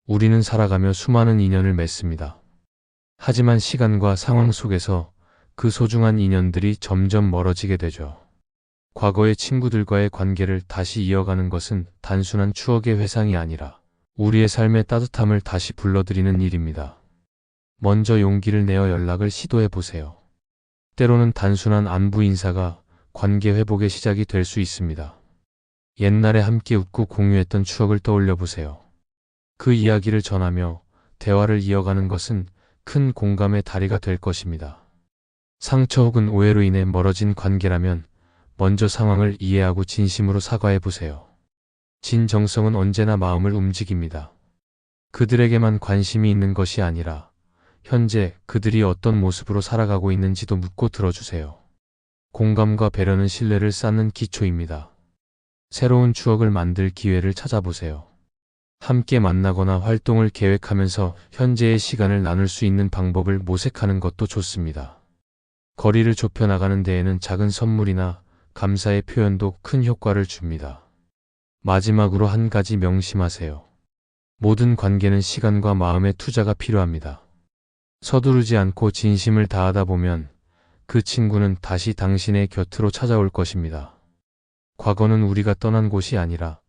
우리는 살아가며 수많은 인연을 맺습니다. 하지만 시간과 상황 속에서 그 소중한 인연들이 점점 멀어지게 되죠. 과거의 친구들과의 관계를 다시 이어가는 것은 단순한 추억의 회상이 아니라 우리의 삶의 따뜻함을 다시 불러들이는 일입니다. 먼저 용기를 내어 연락을 시도해 보세요. 때로는 단순한 안부 인사가 관계 회복의 시작이 될 수 있습니다. 옛날에 함께 웃고 공유했던 추억을 떠올려 보세요. 그 이야기를 전하며 대화를 이어가는 것은 큰 공감의 다리가 될 것입니다. 상처 혹은 오해로 인해 멀어진 관계라면 먼저 상황을 이해하고 진심으로 사과해 보세요. 진정성은 언제나 마음을 움직입니다. 그들에게만 관심이 있는 것이 아니라 현재 그들이 어떤 모습으로 살아가고 있는지도 묻고 들어주세요. 공감과 배려는 신뢰를 쌓는 기초입니다. 새로운 추억을 만들 기회를 찾아보세요. 함께 만나거나 활동을 계획하면서 현재의 시간을 나눌 수 있는 방법을 모색하는 것도 좋습니다. 거리를 좁혀나가는 데에는 작은 선물이나 감사의 표현도 큰 효과를 줍니다. 마지막으로 한 가지 명심하세요. 모든 관계는 시간과 마음의 투자가 필요합니다. 서두르지 않고 진심을 다하다 보면 그 친구는 다시 당신의 곁으로 찾아올 것입니다. 과거는 우리가 떠난 곳이 아니라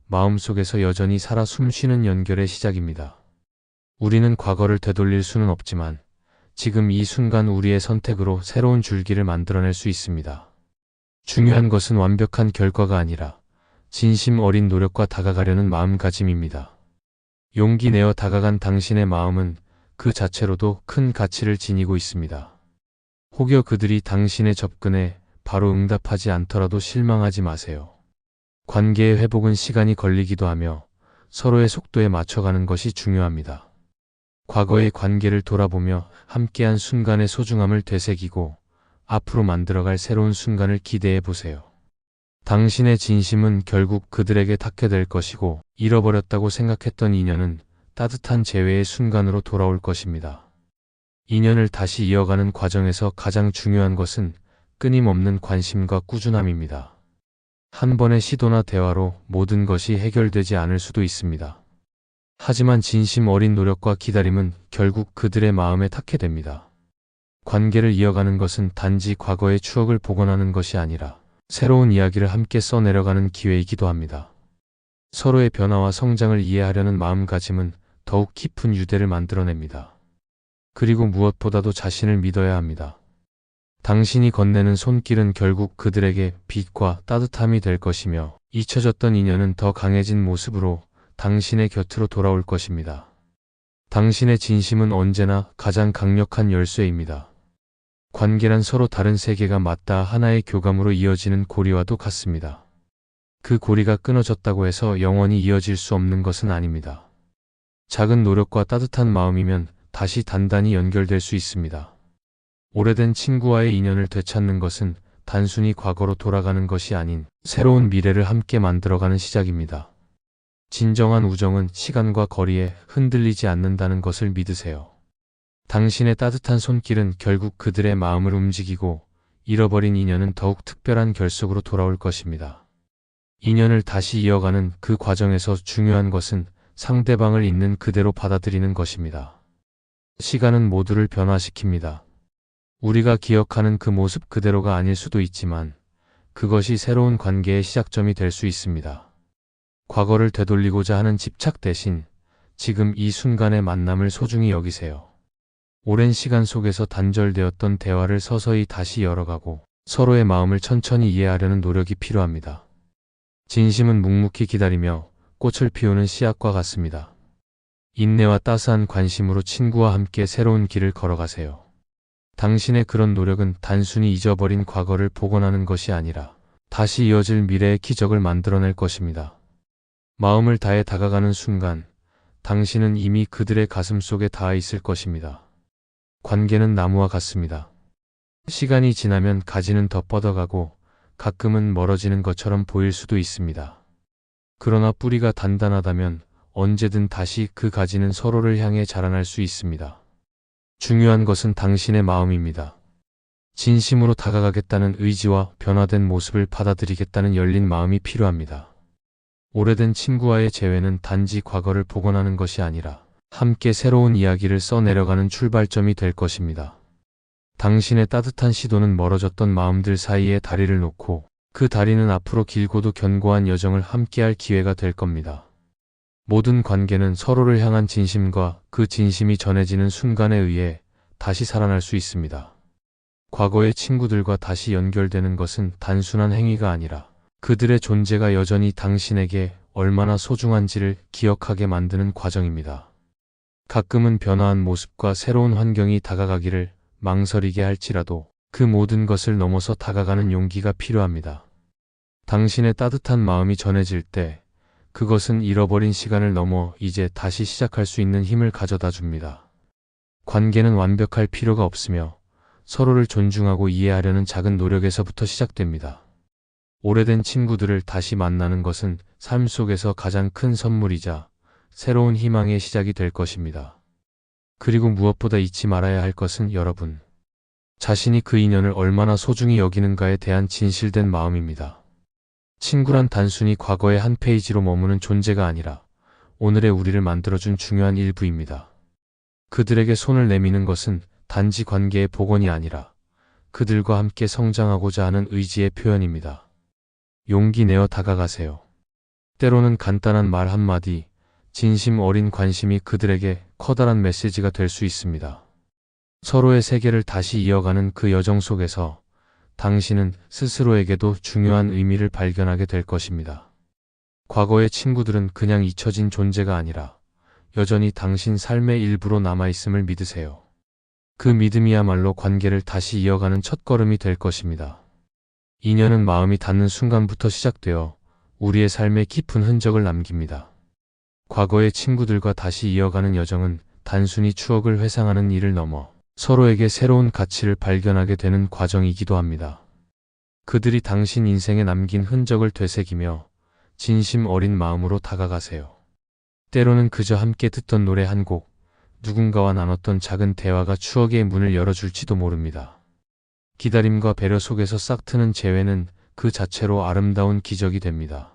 마음속에서 여전히 살아 숨쉬는 연결의 시작입니다. 우리는 과거를 되돌릴 수는 없지만 지금 이 순간 우리의 선택으로 새로운 줄기를 만들어낼 수 있습니다. 중요한 것은 완벽한 결과가 아니라 진심 어린 노력과 다가가려는 마음가짐입니다. 용기 내어 다가간 당신의 마음은 그 자체로도 큰 가치를 지니고 있습니다. 혹여 그들이 당신의 접근에 바로 응답하지 않더라도 실망하지 마세요. 관계의 회복은 시간이 걸리기도 하며 서로의 속도에 맞춰가는 것이 중요합니다. 과거의 관계를 돌아보며 함께한 순간의 소중함을 되새기고 앞으로 만들어갈 새로운 순간을 기대해 보세요. 당신의 진심은 결국 그들에게 닿게 될 것이고 잃어버렸다고 생각했던 인연은 따뜻한 재회의 순간으로 돌아올 것입니다. 인연을 다시 이어가는 과정에서 가장 중요한 것은 끊임없는 관심과 꾸준함입니다. 한 번의 시도나 대화로 모든 것이 해결되지 않을 수도 있습니다. 하지만 진심 어린 노력과 기다림은 결국 그들의 마음에 닿게 됩니다. 관계를 이어가는 것은 단지 과거의 추억을 복원하는 것이 아니라 새로운 이야기를 함께 써내려가는 기회이기도 합니다. 서로의 변화와 성장을 이해하려는 마음가짐은 더욱 깊은 유대를 만들어냅니다. 그리고 무엇보다도 자신을 믿어야 합니다. 당신이 건네는 손길은 결국 그들에게 빛과 따뜻함이 될 것이며 잊혀졌던 인연은 더 강해진 모습으로 당신의 곁으로 돌아올 것입니다. 당신의 진심은 언제나 가장 강력한 열쇠입니다. 관계란 서로 다른 세계가 맞닿아 하나의 교감으로 이어지는 고리와도 같습니다. 그 고리가 끊어졌다고 해서 영원히 이어질 수 없는 것은 아닙니다. 작은 노력과 따뜻한 마음이면 다시 단단히 연결될 수 있습니다. 오래된 친구와의 인연을 되찾는 것은 단순히 과거로 돌아가는 것이 아닌 새로운 미래를 함께 만들어가는 시작입니다. 진정한 우정은 시간과 거리에 흔들리지 않는다는 것을 믿으세요. 당신의 따뜻한 손길은 결국 그들의 마음을 움직이고 잃어버린 인연은 더욱 특별한 결속으로 돌아올 것입니다. 인연을 다시 이어가는 그 과정에서 중요한 것은 상대방을 있는 그대로 받아들이는 것입니다. 시간은 모두를 변화시킵니다. 우리가 기억하는 그 모습 그대로가 아닐 수도 있지만 그것이 새로운 관계의 시작점이 될 수 있습니다. 과거를 되돌리고자 하는 집착 대신 지금 이 순간의 만남을 소중히 여기세요. 오랜 시간 속에서 단절되었던 대화를 서서히 다시 열어가고 서로의 마음을 천천히 이해하려는 노력이 필요합니다. 진심은 묵묵히 기다리며 꽃을 피우는 씨앗과 같습니다. 인내와 따스한 관심으로 친구와 함께 새로운 길을 걸어가세요. 당신의 그런 노력은 단순히 잊어버린 과거를 복원하는 것이 아니라 다시 이어질 미래의 기적을 만들어낼 것입니다. 마음을 다해 다가가는 순간 당신은 이미 그들의 가슴 속에 닿아 있을 것입니다. 관계는 나무와 같습니다. 시간이 지나면 가지는 더 뻗어가고 가끔은 멀어지는 것처럼 보일 수도 있습니다. 그러나 뿌리가 단단하다면 언제든 다시 그 가지는 서로를 향해 자라날 수 있습니다. 중요한 것은 당신의 마음입니다. 진심으로 다가가겠다는 의지와 변화된 모습을 받아들이겠다는 열린 마음이 필요합니다. 오래된 친구와의 재회는 단지 과거를 복원하는 것이 아니라 함께 새로운 이야기를 써내려가는 출발점이 될 것입니다. 당신의 따뜻한 시도는 멀어졌던 마음들 사이에 다리를 놓고 그 다리는 앞으로 길고도 견고한 여정을 함께할 기회가 될 겁니다. 모든 관계는 서로를 향한 진심과 그 진심이 전해지는 순간에 의해 다시 살아날 수 있습니다. 과거의 친구들과 다시 연결되는 것은 단순한 행위가 아니라 그들의 존재가 여전히 당신에게 얼마나 소중한지를 기억하게 만드는 과정입니다. 가끔은 변화한 모습과 새로운 환경이 다가가기를 망설이게 할지라도 그 모든 것을 넘어서 다가가는 용기가 필요합니다. 당신의 따뜻한 마음이 전해질 때 그것은 잃어버린 시간을 넘어 이제 다시 시작할 수 있는 힘을 가져다 줍니다. 관계는 완벽할 필요가 없으며 서로를 존중하고 이해하려는 작은 노력에서부터 시작됩니다. 오래된 친구들을 다시 만나는 것은 삶 속에서 가장 큰 선물이자 새로운 희망의 시작이 될 것입니다. 그리고 무엇보다 잊지 말아야 할 것은 여러분 자신이 그 인연을 얼마나 소중히 여기는가에 대한 진실된 마음입니다. 친구란 단순히 과거의 한 페이지로 머무는 존재가 아니라 오늘의 우리를 만들어준 중요한 일부입니다. 그들에게 손을 내미는 것은 단지 관계의 복원이 아니라 그들과 함께 성장하고자 하는 의지의 표현입니다. 용기 내어 다가가세요. 때로는 간단한 말 한마디, 진심 어린 관심이 그들에게 커다란 메시지가 될 수 있습니다. 서로의 세계를 다시 이어가는 그 여정 속에서 당신은 스스로에게도 중요한 의미를 발견하게 될 것입니다. 과거의 친구들은 그냥 잊혀진 존재가 아니라 여전히 당신 삶의 일부로 남아있음을 믿으세요. 그 믿음이야말로 관계를 다시 이어가는 첫걸음이 될 것입니다. 인연은 마음이 닿는 순간부터 시작되어 우리의 삶에 깊은 흔적을 남깁니다. 과거의 친구들과 다시 이어가는 여정은 단순히 추억을 회상하는 일을 넘어 서로에게 새로운 가치를 발견하게 되는 과정이기도 합니다. 그들이 당신 인생에 남긴 흔적을 되새기며 진심 어린 마음으로 다가가세요. 때로는 그저 함께 듣던 노래 한 곡, 누군가와 나눴던 작은 대화가 추억의 문을 열어줄지도 모릅니다. 기다림과 배려 속에서 싹트는 재회는 그 자체로 아름다운 기적이 됩니다.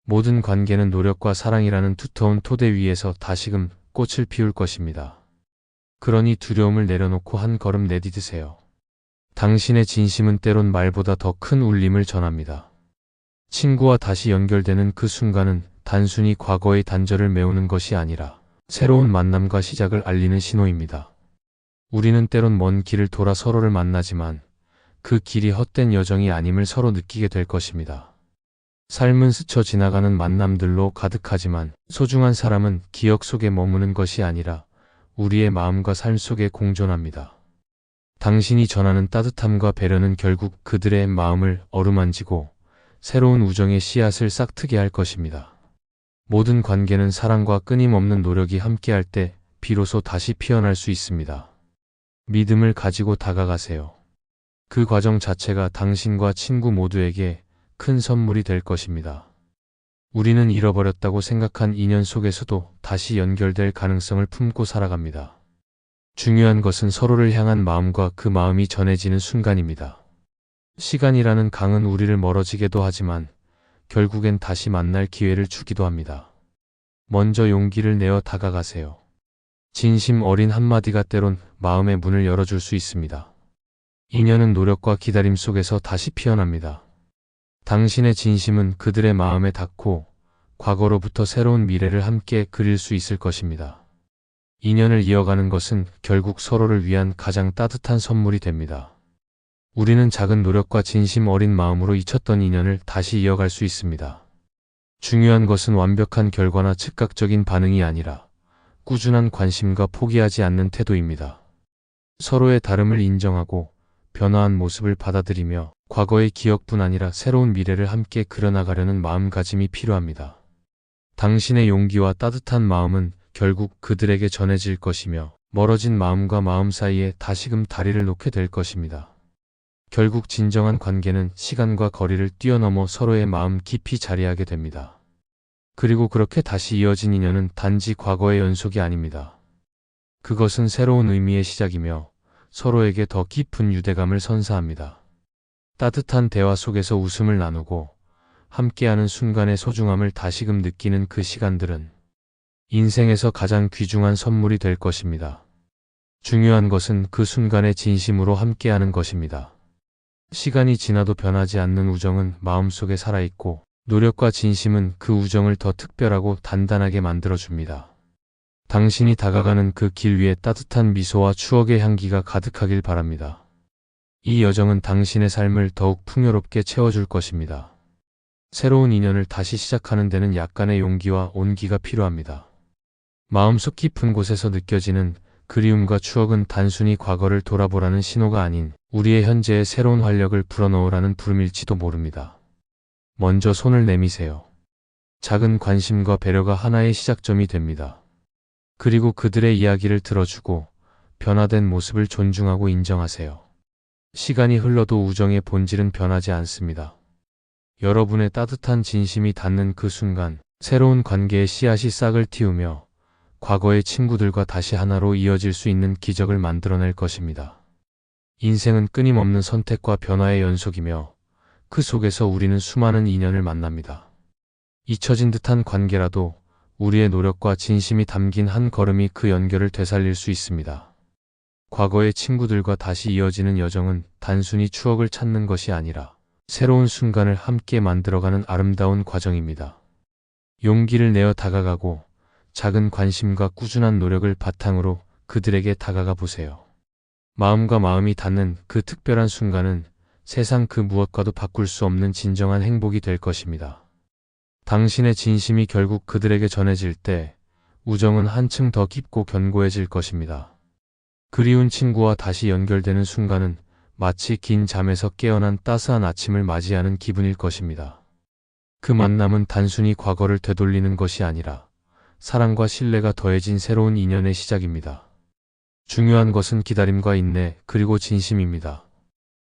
모든 관계는 노력과 사랑이라는 두터운 토대 위에서 다시금 꽃을 피울 것입니다. 그러니 두려움을 내려놓고 한 걸음 내디디세요. 당신의 진심은 때론 말보다 더 큰 울림을 전합니다. 친구와 다시 연결되는 그 순간은 단순히 과거의 단절을 메우는 것이 아니라 새로운 만남과 시작을 알리는 신호입니다. 우리는 때론 먼 길을 돌아 서로를 만나지만 그 길이 헛된 여정이 아님을 서로 느끼게 될 것입니다. 삶은 스쳐 지나가는 만남들로 가득하지만 소중한 사람은 기억 속에 머무는 것이 아니라 우리의 마음과 삶 속에 공존합니다. 당신이 전하는 따뜻함과 배려는 결국 그들의 마음을 어루만지고 새로운 우정의 씨앗을 싹트게 할 것입니다. 모든 관계는 사랑과 끊임없는 노력이 함께할 때 비로소 다시 피어날 수 있습니다. 믿음을 가지고 다가가세요. 그 과정 자체가 당신과 친구 모두에게 큰 선물이 될 것입니다. 우리는 잃어버렸다고 생각한 인연 속에서도 다시 연결될 가능성을 품고 살아갑니다. 중요한 것은 서로를 향한 마음과 그 마음이 전해지는 순간입니다. 시간이라는 강은 우리를 멀어지게도 하지만 결국엔 다시 만날 기회를 주기도 합니다. 먼저 용기를 내어 다가가세요. 진심 어린 한마디가 때론 마음의 문을 열어줄 수 있습니다. 인연은 노력과 기다림 속에서 다시 피어납니다. 당신의 진심은 그들의 마음에 닿고 과거로부터 새로운 미래를 함께 그릴 수 있을 것입니다. 인연을 이어가는 것은 결국 서로를 위한 가장 따뜻한 선물이 됩니다. 우리는 작은 노력과 진심 어린 마음으로 잊혔던 인연을 다시 이어갈 수 있습니다. 중요한 것은 완벽한 결과나 즉각적인 반응이 아니라 꾸준한 관심과 포기하지 않는 태도입니다. 서로의 다름을 인정하고 변화한 모습을 받아들이며 과거의 기억뿐 아니라 새로운 미래를 함께 그려나가려는 마음가짐이 필요합니다. 당신의 용기와 따뜻한 마음은 결국 그들에게 전해질 것이며 멀어진 마음과 마음 사이에 다시금 다리를 놓게 될 것입니다. 결국 진정한 관계는 시간과 거리를 뛰어넘어 서로의 마음 깊이 자리하게 됩니다. 그리고 그렇게 다시 이어진 인연은 단지 과거의 연속이 아닙니다. 그것은 새로운 의미의 시작이며 서로에게 더 깊은 유대감을 선사합니다. 따뜻한 대화 속에서 웃음을 나누고 함께하는 순간의 소중함을 다시금 느끼는 그 시간들은 인생에서 가장 귀중한 선물이 될 것입니다. 중요한 것은 그 순간에 진심으로 함께하는 것입니다. 시간이 지나도 변하지 않는 우정은 마음속에 살아있고 노력과 진심은 그 우정을 더 특별하고 단단하게 만들어줍니다. 당신이 다가가는 그 길 위에 따뜻한 미소와 추억의 향기가 가득하길 바랍니다. 이 여정은 당신의 삶을 더욱 풍요롭게 채워줄 것입니다. 새로운 인연을 다시 시작하는 데는 약간의 용기와 온기가 필요합니다. 마음속 깊은 곳에서 느껴지는 그리움과 추억은 단순히 과거를 돌아보라는 신호가 아닌 우리의 현재에 새로운 활력을 불어넣으라는 부름일지도 모릅니다. 먼저 손을 내미세요. 작은 관심과 배려가 하나의 시작점이 됩니다. 그리고 그들의 이야기를 들어주고 변화된 모습을 존중하고 인정하세요. 시간이 흘러도 우정의 본질은 변하지 않습니다. 여러분의 따뜻한 진심이 닿는 그 순간 새로운 관계의 씨앗이 싹을 틔우며 과거의 친구들과 다시 하나로 이어질 수 있는 기적을 만들어낼 것입니다. 인생은 끊임없는 선택과 변화의 연속이며 그 속에서 우리는 수많은 인연을 만납니다. 잊혀진 듯한 관계라도 우리의 노력과 진심이 담긴 한 걸음이 그 연결을 되살릴 수 있습니다. 과거의 친구들과 다시 이어지는 여정은 단순히 추억을 찾는 것이 아니라 새로운 순간을 함께 만들어가는 아름다운 과정입니다. 용기를 내어 다가가고 작은 관심과 꾸준한 노력을 바탕으로 그들에게 다가가 보세요. 마음과 마음이 닿는 그 특별한 순간은 세상 그 무엇과도 바꿀 수 없는 진정한 행복이 될 것입니다. 당신의 진심이 결국 그들에게 전해질 때 우정은 한층 더 깊고 견고해질 것입니다. 그리운 친구와 다시 연결되는 순간은 마치 긴 잠에서 깨어난 따스한 아침을 맞이하는 기분일 것입니다. 그 만남은 단순히 과거를 되돌리는 것이 아니라 사랑과 신뢰가 더해진 새로운 인연의 시작입니다. 중요한 것은 기다림과 인내 그리고 진심입니다.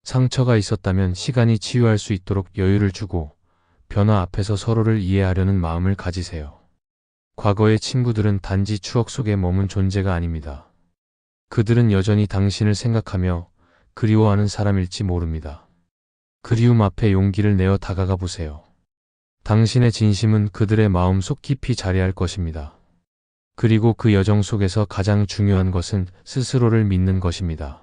상처가 있었다면 시간이 치유할 수 있도록 여유를 주고 변화 앞에서 서로를 이해하려는 마음을 가지세요. 과거의 친구들은 단지 추억 속에 머문 존재가 아닙니다. 그들은 여전히 당신을 생각하며 그리워하는 사람일지 모릅니다. 그리움 앞에 용기를 내어 다가가 보세요. 당신의 진심은 그들의 마음 속 깊이 자리할 것입니다. 그리고 그 여정 속에서 가장 중요한 것은 스스로를 믿는 것입니다.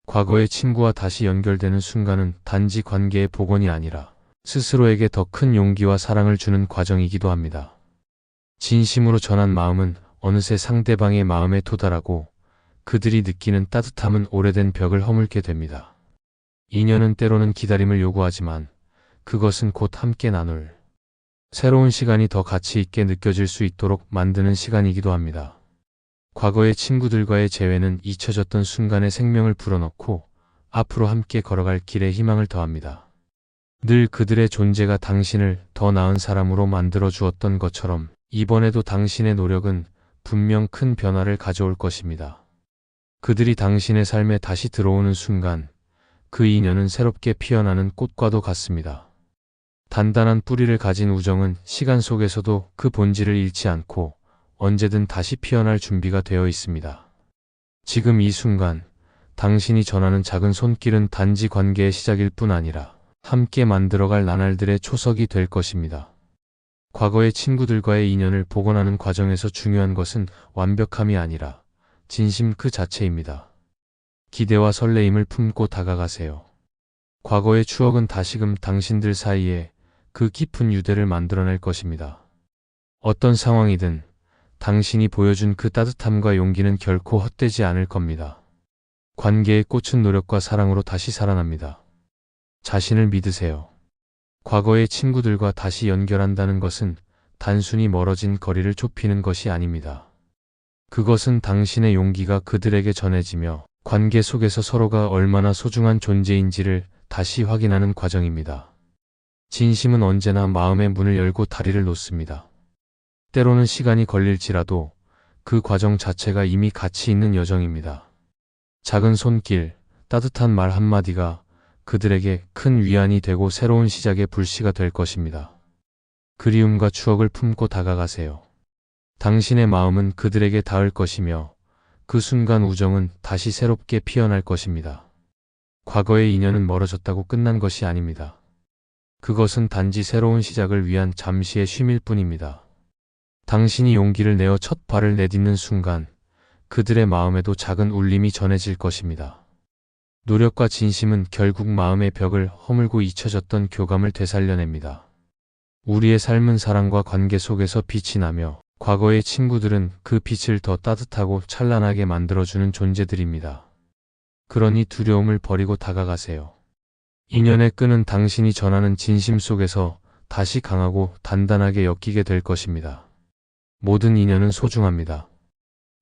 과거의 친구와 다시 연결되는 순간은 단지 관계의 복원이 아니라 스스로에게 더 큰 용기와 사랑을 주는 과정이기도 합니다. 진심으로 전한 마음은 어느새 상대방의 마음에 도달하고 그들이 느끼는 따뜻함은 오래된 벽을 허물게 됩니다. 인연은 때로는 기다림을 요구하지만 그것은 곧 함께 나눌 새로운 시간이 더 가치 있게 느껴질 수 있도록 만드는 시간이기도 합니다. 과거의 친구들과의 재회는 잊혀졌던 순간에 생명을 불어넣고 앞으로 함께 걸어갈 길에 희망을 더합니다. 늘 그들의 존재가 당신을 더 나은 사람으로 만들어 주었던 것처럼 이번에도 당신의 노력은 분명 큰 변화를 가져올 것입니다. 그들이 당신의 삶에 다시 들어오는 순간 그 인연은 새롭게 피어나는 꽃과도 같습니다. 단단한 뿌리를 가진 우정은 시간 속에서도 그 본질을 잃지 않고 언제든 다시 피어날 준비가 되어 있습니다. 지금 이 순간 당신이 전하는 작은 손길은 단지 관계의 시작일 뿐 아니라 함께 만들어갈 나날들의 초석이 될 것입니다. 과거의 친구들과의 인연을 복원하는 과정에서 중요한 것은 완벽함이 아니라 진심 그 자체입니다. 기대와 설레임을 품고 다가가세요. 과거의 추억은 다시금 당신들 사이에 그 깊은 유대를 만들어낼 것입니다. 어떤 상황이든 당신이 보여준 그 따뜻함과 용기는 결코 헛되지 않을 겁니다. 관계의 꽃은 노력과 사랑으로 다시 살아납니다. 자신을 믿으세요. 과거의 친구들과 다시 연결한다는 것은 단순히 멀어진 거리를 좁히는 것이 아닙니다. 그것은 당신의 용기가 그들에게 전해지며 관계 속에서 서로가 얼마나 소중한 존재인지를 다시 확인하는 과정입니다. 진심은 언제나 마음의 문을 열고 다리를 놓습니다. 때로는 시간이 걸릴지라도 그 과정 자체가 이미 가치 있는 여정입니다. 작은 손길, 따뜻한 말 한마디가 그들에게 큰 위안이 되고 새로운 시작의 불씨가 될 것입니다. 그리움과 추억을 품고 다가가세요. 당신의 마음은 그들에게 닿을 것이며 그 순간 우정은 다시 새롭게 피어날 것입니다. 과거의 인연은 멀어졌다고 끝난 것이 아닙니다. 그것은 단지 새로운 시작을 위한 잠시의 쉼일 뿐입니다. 당신이 용기를 내어 첫 발을 내딛는 순간 그들의 마음에도 작은 울림이 전해질 것입니다. 노력과 진심은 결국 마음의 벽을 허물고 잊혀졌던 교감을 되살려냅니다. 우리의 삶은 사랑과 관계 속에서 빛이 나며 과거의 친구들은 그 빛을 더 따뜻하고 찬란하게 만들어주는 존재들입니다. 그러니 두려움을 버리고 다가가세요. 인연의 끈은 당신이 전하는 진심 속에서 다시 강하고 단단하게 엮이게 될 것입니다. 모든 인연은 소중합니다.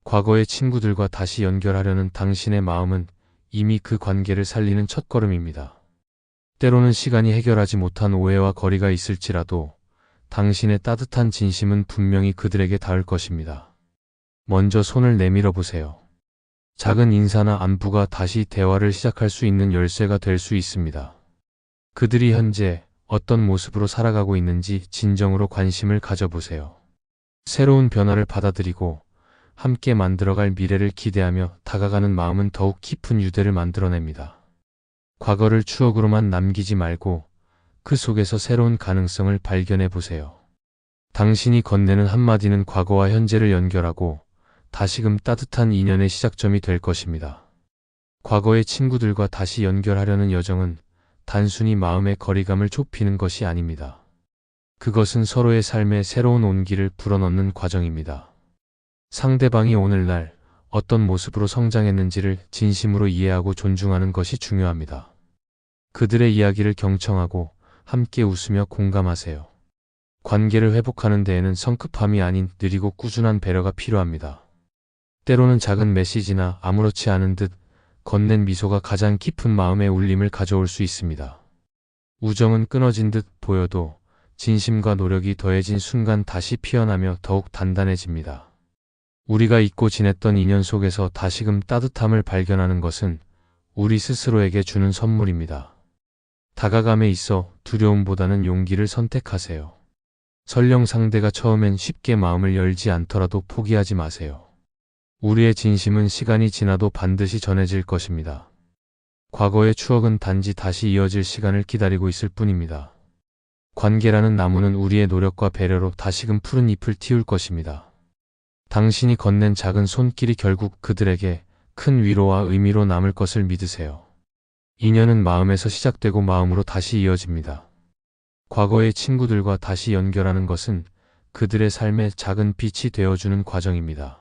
과거의 친구들과 다시 연결하려는 당신의 마음은 이미 그 관계를 살리는 첫걸음입니다. 때로는 시간이 해결하지 못한 오해와 거리가 있을지라도 당신의 따뜻한 진심은 분명히 그들에게 닿을 것입니다. 먼저 손을 내밀어 보세요. 작은 인사나 안부가 다시 대화를 시작할 수 있는 열쇠가 될 수 있습니다. 그들이 현재 어떤 모습으로 살아가고 있는지 진정으로 관심을 가져보세요. 새로운 변화를 받아들이고 함께 만들어갈 미래를 기대하며 다가가는 마음은 더욱 깊은 유대를 만들어냅니다. 과거를 추억으로만 남기지 말고 그 속에서 새로운 가능성을 발견해 보세요. 당신이 건네는 한마디는 과거와 현재를 연결하고 다시금 따뜻한 인연의 시작점이 될 것입니다. 과거의 친구들과 다시 연결하려는 여정은 단순히 마음의 거리감을 좁히는 것이 아닙니다. 그것은 서로의 삶에 새로운 온기를 불어넣는 과정입니다. 상대방이 오늘날 어떤 모습으로 성장했는지를 진심으로 이해하고 존중하는 것이 중요합니다. 그들의 이야기를 경청하고 함께 웃으며 공감하세요. 관계를 회복하는 데에는 성급함이 아닌 느리고 꾸준한 배려가 필요합니다. 때로는 작은 메시지나 아무렇지 않은 듯 건넨 미소가 가장 깊은 마음의 울림을 가져올 수 있습니다. 우정은 끊어진 듯 보여도 진심과 노력이 더해진 순간 다시 피어나며 더욱 단단해집니다. 우리가 잊고 지냈던 인연 속에서 다시금 따뜻함을 발견하는 것은 우리 스스로에게 주는 선물입니다. 다가감에 있어 두려움보다는 용기를 선택하세요. 설령 상대가 처음엔 쉽게 마음을 열지 않더라도 포기하지 마세요. 우리의 진심은 시간이 지나도 반드시 전해질 것입니다. 과거의 추억은 단지 다시 이어질 시간을 기다리고 있을 뿐입니다. 관계라는 나무는 우리의 노력과 배려로 다시금 푸른 잎을 틔울 것입니다. 당신이 건넨 작은 손길이 결국 그들에게 큰 위로와 의미로 남을 것을 믿으세요. 인연은 마음에서 시작되고 마음으로 다시 이어집니다. 과거의 친구들과 다시 연결하는 것은 그들의 삶에 작은 빛이 되어주는 과정입니다.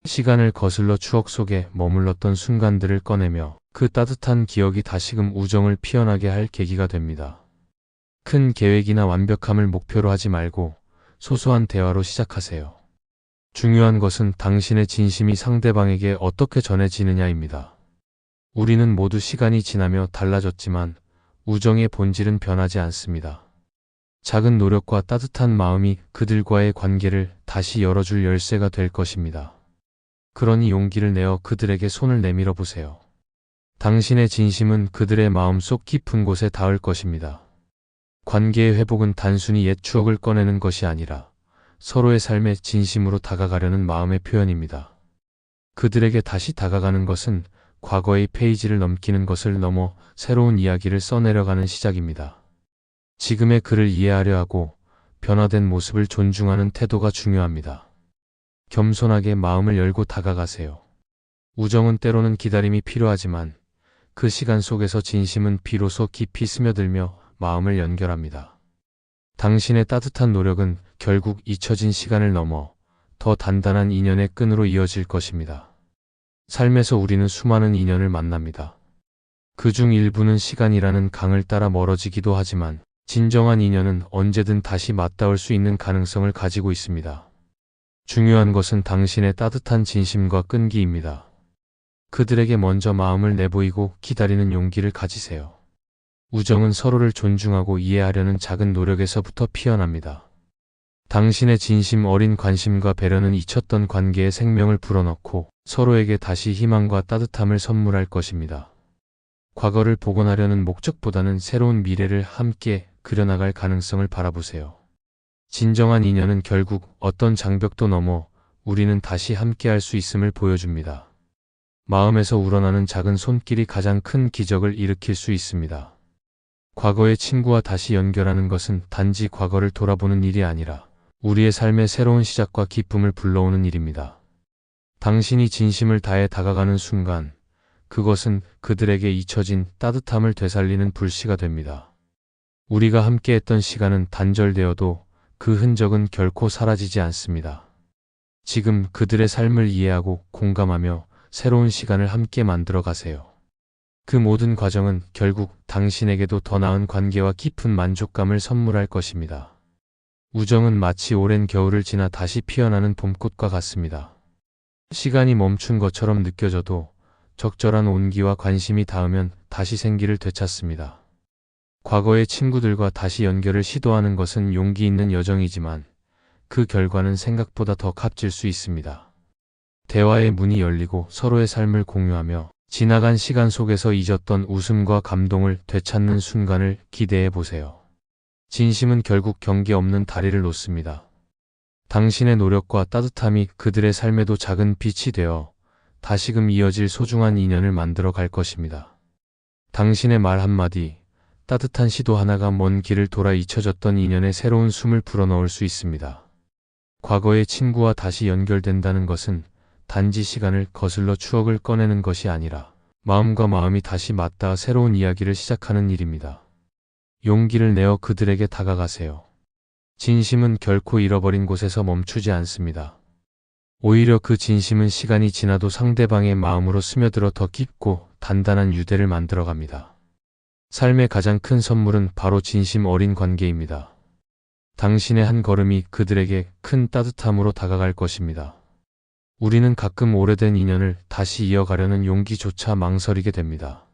시간을 거슬러 추억 속에 머물렀던 순간들을 꺼내며 그 따뜻한 기억이 다시금 우정을 피어나게 할 계기가 됩니다. 큰 계획이나 완벽함을 목표로 하지 말고 소소한 대화로 시작하세요. 중요한 것은 당신의 진심이 상대방에게 어떻게 전해지느냐입니다. 우리는 모두 시간이 지나며 달라졌지만 우정의 본질은 변하지 않습니다. 작은 노력과 따뜻한 마음이 그들과의 관계를 다시 열어줄 열쇠가 될 것입니다. 그러니 용기를 내어 그들에게 손을 내밀어 보세요. 당신의 진심은 그들의 마음속 깊은 곳에 닿을 것입니다. 관계의 회복은 단순히 옛 추억을 꺼내는 것이 아니라 서로의 삶에 진심으로 다가가려는 마음의 표현입니다. 그들에게 다시 다가가는 것은 과거의 페이지를 넘기는 것을 넘어 새로운 이야기를 써내려가는 시작입니다. 지금의 그를 이해하려 하고 변화된 모습을 존중하는 태도가 중요합니다. 겸손하게 마음을 열고 다가가세요. 우정은 때로는 기다림이 필요하지만 그 시간 속에서 진심은 비로소 깊이 스며들며 마음을 연결합니다. 당신의 따뜻한 노력은 결국 잊혀진 시간을 넘어 더 단단한 인연의 끈으로 이어질 것입니다. 삶에서 우리는 수많은 인연을 만납니다. 그중 일부는 시간이라는 강을 따라 멀어지기도 하지만 진정한 인연은 언제든 다시 맞닿을 수 있는 가능성을 가지고 있습니다. 중요한 것은 당신의 따뜻한 진심과 끈기입니다. 그들에게 먼저 마음을 내보이고 기다리는 용기를 가지세요. 우정은 서로를 존중하고 이해하려는 작은 노력에서부터 피어납니다. 당신의 진심 어린 관심과 배려는 잊혔던 관계에 생명을 불어넣고 서로에게 다시 희망과 따뜻함을 선물할 것입니다. 과거를 복원하려는 목적보다는 새로운 미래를 함께 그려나갈 가능성을 바라보세요. 진정한 인연은 결국 어떤 장벽도 넘어 우리는 다시 함께할 수 있음을 보여줍니다. 마음에서 우러나는 작은 손길이 가장 큰 기적을 일으킬 수 있습니다. 과거의 친구와 다시 연결하는 것은 단지 과거를 돌아보는 일이 아니라 우리의 삶의 새로운 시작과 기쁨을 불러오는 일입니다. 당신이 진심을 다해 다가가는 순간, 그것은 그들에게 잊혀진 따뜻함을 되살리는 불씨가 됩니다. 우리가 함께했던 시간은 단절되어도 그 흔적은 결코 사라지지 않습니다. 지금 그들의 삶을 이해하고 공감하며 새로운 시간을 함께 만들어 가세요. 그 모든 과정은 결국 당신에게도 더 나은 관계와 깊은 만족감을 선물할 것입니다. 우정은 마치 오랜 겨울을 지나 다시 피어나는 봄꽃과 같습니다. 시간이 멈춘 것처럼 느껴져도 적절한 온기와 관심이 닿으면 다시 생기를 되찾습니다. 과거의 친구들과 다시 연결을 시도하는 것은 용기 있는 여정이지만 그 결과는 생각보다 더 값질 수 있습니다. 대화의 문이 열리고 서로의 삶을 공유하며 지나간 시간 속에서 잊었던 웃음과 감동을 되찾는 순간을 기대해 보세요. 진심은 결국 경계 없는 다리를 놓습니다. 당신의 노력과 따뜻함이 그들의 삶에도 작은 빛이 되어 다시금 이어질 소중한 인연을 만들어 갈 것입니다. 당신의 말 한마디, 따뜻한 시도 하나가 먼 길을 돌아 잊혀졌던 인연에 새로운 숨을 불어넣을 수 있습니다. 과거의 친구와 다시 연결된다는 것은 단지 시간을 거슬러 추억을 꺼내는 것이 아니라 마음과 마음이 다시 맞닿아 새로운 이야기를 시작하는 일입니다. 용기를 내어 그들에게 다가가세요. 진심은 결코 잃어버린 곳에서 멈추지 않습니다. 오히려 그 진심은 시간이 지나도 상대방의 마음으로 스며들어 더 깊고 단단한 유대를 만들어갑니다. 삶의 가장 큰 선물은 바로 진심 어린 관계입니다. 당신의 한 걸음이 그들에게 큰 따뜻함으로 다가갈 것입니다. 우리는 가끔 오래된 인연을 다시 이어가려는 용기조차 망설이게 됩니다.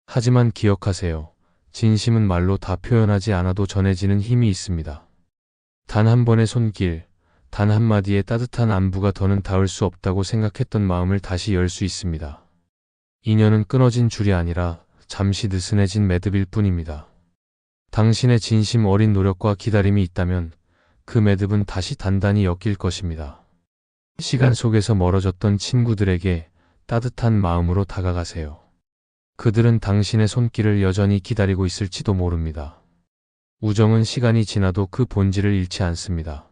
하지만 기억하세요. 진심은 말로 다 표현하지 않아도 전해지는 힘이 있습니다. 단 한 번의 손길, 단 한마디의 따뜻한 안부가 더는 닿을 수 없다고 생각했던 마음을 다시 열 수 있습니다. 인연은 끊어진 줄이 아니라 잠시 느슨해진 매듭일 뿐입니다. 당신의 진심 어린 노력과 기다림이 있다면 그 매듭은 다시 단단히 엮일 것입니다. 시간 속에서 멀어졌던 친구들에게 따뜻한 마음으로 다가가세요. 그들은 당신의 손길을 여전히 기다리고 있을지도 모릅니다. 우정은 시간이 지나도 그 본질을 잃지 않습니다.